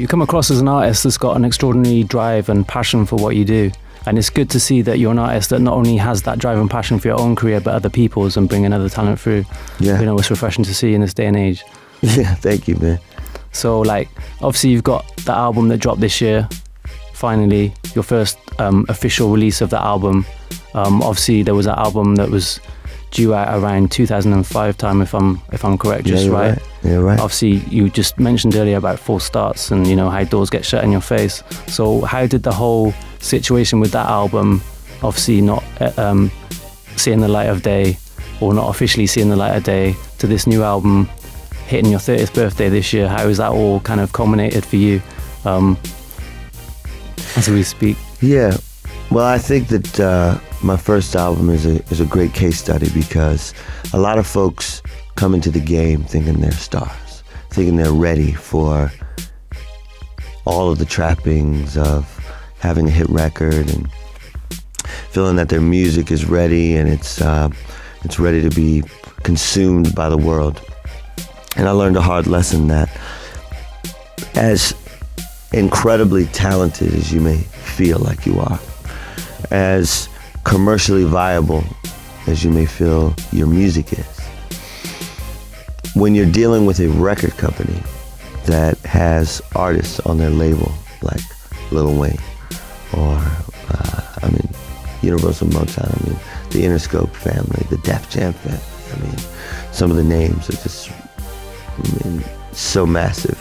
come across as an artist that's got an extraordinary drive and passion for what you do. And it's good to see that you're an artist that not only has that drive and passion for your own career, but other people's, and bringing other talent through. Yeah. You know, it's refreshing to see in this day and age. Yeah, thank you, man. So, like, obviously you've got the album that dropped this year, finally, your first official release of that album. Obviously there was an album that was due out around 2005 time, if I'm correct, Yeah, just you're right. Yeah, right. Obviously you just mentioned earlier about false starts and, you know, how doors get shut in your face. So how did the whole situation with that album, obviously not seeing the light of day, or not officially seeing the light of day, to this new album hitting your 30th birthday this year, how has that all kind of culminated for you as we speak? Yeah, well, I think that my first album is a great case study, because a lot of folks come into the game thinking they're stars, thinking they're ready for all of the trappings of having a hit record, and feeling that their music is ready and it's ready to be consumed by the world. And I learned a hard lesson that as incredibly talented as you may feel like you are, as commercially viable as you may feel your music is, when you're dealing with a record company that has artists on their label like Lil Wayne or Universal Motown, the Interscope family, the Def Jam family, some of the names are just so massive.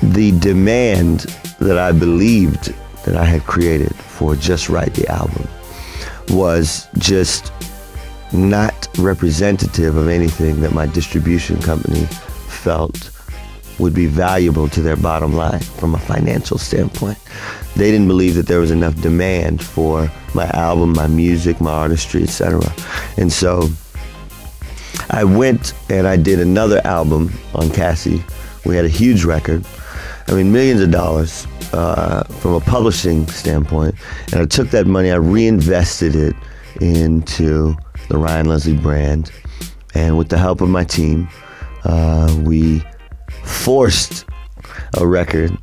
The demand that I believed that I had created for Just Right, the album, was just not representative of anything that my distribution company felt would be valuable to their bottom line from a financial standpoint. They didn't believe that there was enough demand for my album, my music, my artistry, etc. And so I went and I did another album on Cassie. We had a huge record, millions of dollars from a publishing standpoint. And I took that money, I reinvested it into the Ryan Leslie brand. And with the help of my team, we forced a record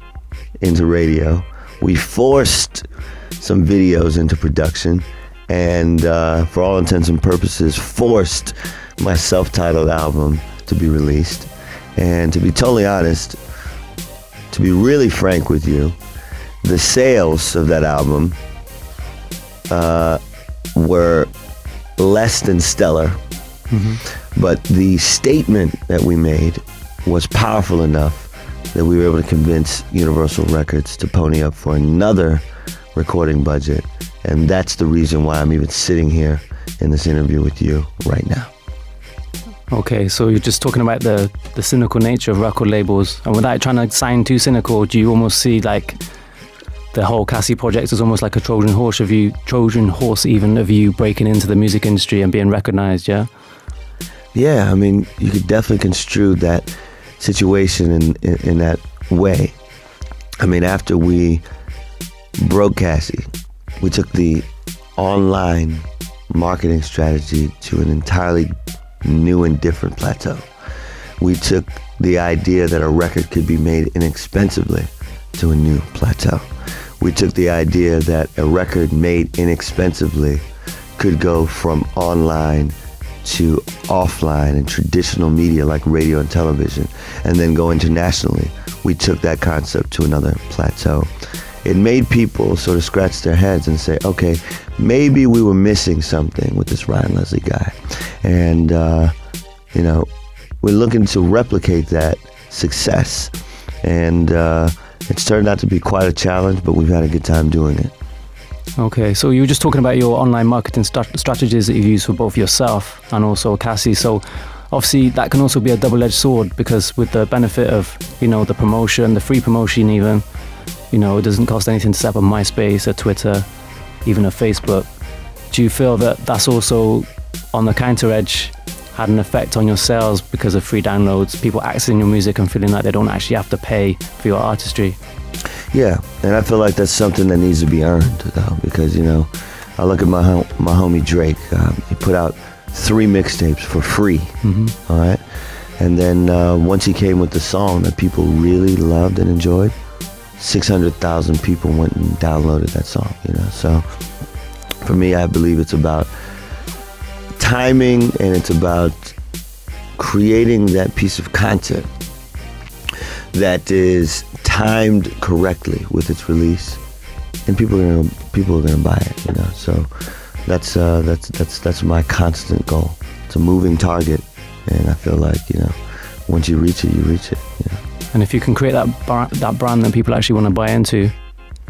into radio. We forced some videos into production, and for all intents and purposes, forced my self-titled album to be released. And to be totally honest, to be really frank with you, the sales of that album were less than stellar. Mm-hmm. But the statement that we made was powerful enough that we were able to convince Universal Records to pony up for another recording budget. And that's the reason why I'm even sitting here in this interview with you right now. Okay, so you're just talking about the cynical nature of record labels, and without trying to sound too cynical, do you almost see like the whole Cassie project as almost like a Trojan horse of you breaking into the music industry and being recognized? Yeah, you could definitely construe that situation in that way. After we broke Cassie, we took the online marketing strategy to an entirely new and different plateau. We took the idea that a record could be made inexpensively to a new plateau. We took the idea that a record made inexpensively could go from online to offline and traditional media like radio and television, and then go internationally. We took that concept to another plateau. It made people sort of scratch their heads and say, okay, maybe we were missing something with this Ryan Leslie guy. And, we're looking to replicate that success. And it's turned out to be quite a challenge, but we've had a good time doing it. Okay, so you were just talking about your online marketing strategies that you've used for both yourself and also Cassie. So obviously that can also be a double-edged sword, because with the benefit of, the promotion, the free promotion even, it doesn't cost anything to set up a MySpace, a Twitter, even a Facebook. Do you feel that that's also, on the counter edge, had an effect on your sales because of free downloads, people accessing your music and feeling like they don't actually have to pay for your artistry? Yeah, and I feel like that's something that needs to be earned, though, because, I look at my homie Drake. He put out 3 mixtapes for free, all right? And then once he came with the song that people really loved and enjoyed, 600,000 people went and downloaded that song, you know. So for me, I believe it's about timing, and it's about creating that piece of content that is timed correctly with its release, and people are gonna buy it, you know. So that's my constant goal. It's a moving target, and I feel like, you know, once you reach it, you reach it. You know? And if you can create that brand that people actually want to buy into,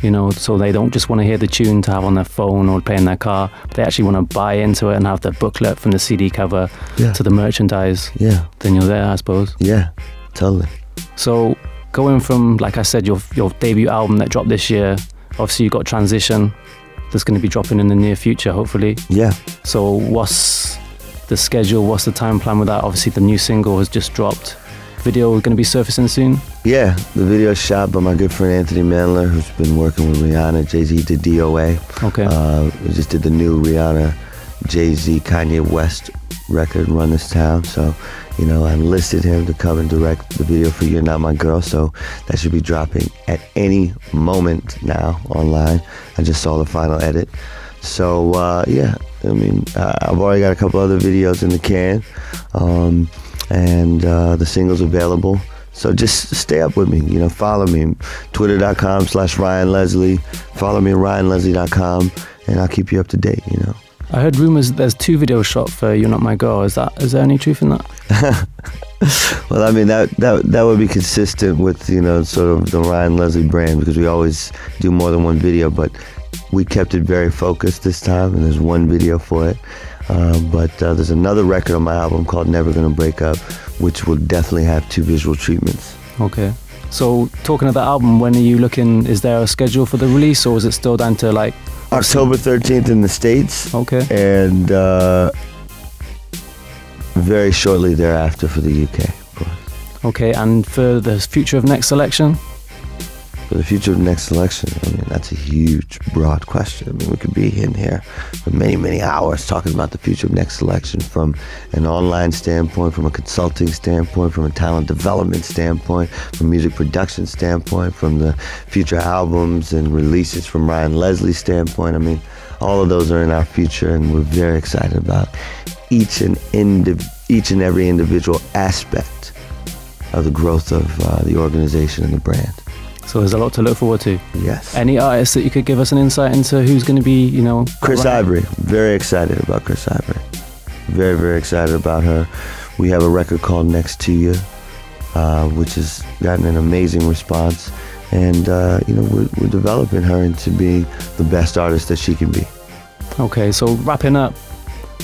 you know, so they don't just want to hear the tune to have on their phone or play in their car, but they actually want to buy into it and have the booklet from the CD cover to the merchandise, then you're there, I suppose. Yeah, totally. So going from, like I said, your debut album that dropped this year, obviously you got Transition that's going to be dropping in the near future, hopefully. Yeah. So what's the schedule, what's the time plan with that? Obviously the new single has just dropped. Video going to be surfacing soon? Yeah, the video is shot by my good friend Anthony Mandler, who's been working with Rihanna. Jay-Z did DOA. Okay. We just did the new Rihanna, Jay-Z, Kanye West record, Run This Town. So, you know, I enlisted him to come and direct the video for You're Not My Girl. So that should be dropping at any moment now online. I just saw the final edit. So, yeah, I mean, I've already got a couple other videos in the can. And the single's available. So just stay up with me, you know, follow me, twitter.com/Ryan Leslie, follow me at RyanLeslie.com, and I'll keep you up to date, you know. I heard rumors that there's 2 videos shot for You're Not My Girl. Is there any truth in that? Well, I mean, that would be consistent with, you know, sort of the Ryan Leslie brand, because we always do more than one video, but we kept it very focused this time, and there's one video for it. But there's another record on my album called Never Gonna Break Up, which will definitely have 2 visual treatments. Okay. So talking of the album, when are you looking, is there a schedule for the release, or is it still down to like... October 13th in the States. Okay. And very shortly thereafter for the UK, of course. Okay, and for the future of Next Selection? For the future of Next Selection, I mean, that's a huge, broad question. I mean, we could be in here for many, many hours talking about the future of Next Selection from an online standpoint, from a consulting standpoint, from a talent development standpoint, from a music production standpoint, from the future albums and releases from Ryan Leslie's standpoint. I mean, all of those are in our future, and we're very excited about each and every individual aspect of the growth of the organization and the brand. So there's a lot to look forward to. Yes. Any artists that you could give us an insight into who's going to be, you know... Chris Ivory. Very excited about Chris Ivory. Very, very excited about her. We have a record called Next to You, which has gotten an amazing response. And, you know, we're developing her into being the best artist that she can be. Okay, so wrapping up,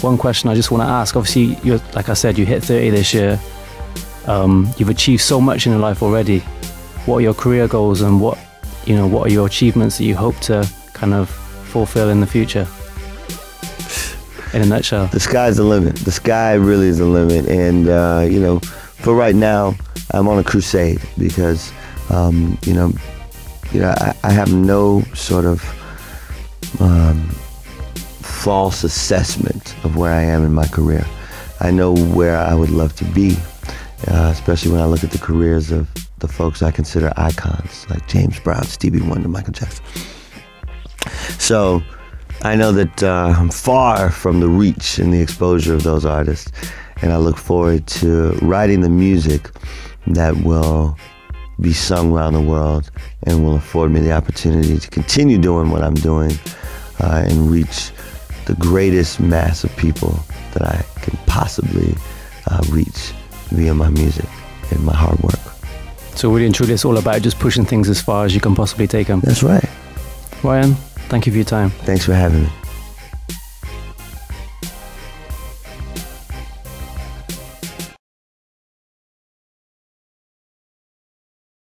one question I just want to ask. Obviously, like I said, you hit 30 this year. You've achieved so much in your life already. What are your career goals, and what are your achievements that you hope to kind of fulfill in the future? In a nutshell. The sky's the limit. The sky really is the limit. And, you know, for right now, I'm on a crusade because, you know, I have no sort of false assessment of where I am in my career. I know where I would love to be, especially when I look at the careers of the folks I consider icons, like James Brown, Stevie Wonder, Michael Jackson. So I know that I'm far from the reach and the exposure of those artists, and I look forward to writing the music that will be sung around the world and will afford me the opportunity to continue doing what I'm doing and reach the greatest mass of people that I can possibly reach via my music and my hard work. So really and truly, it's all about just pushing things as far as you can possibly take them. That's right. Ryan, thank you for your time. Thanks for having me.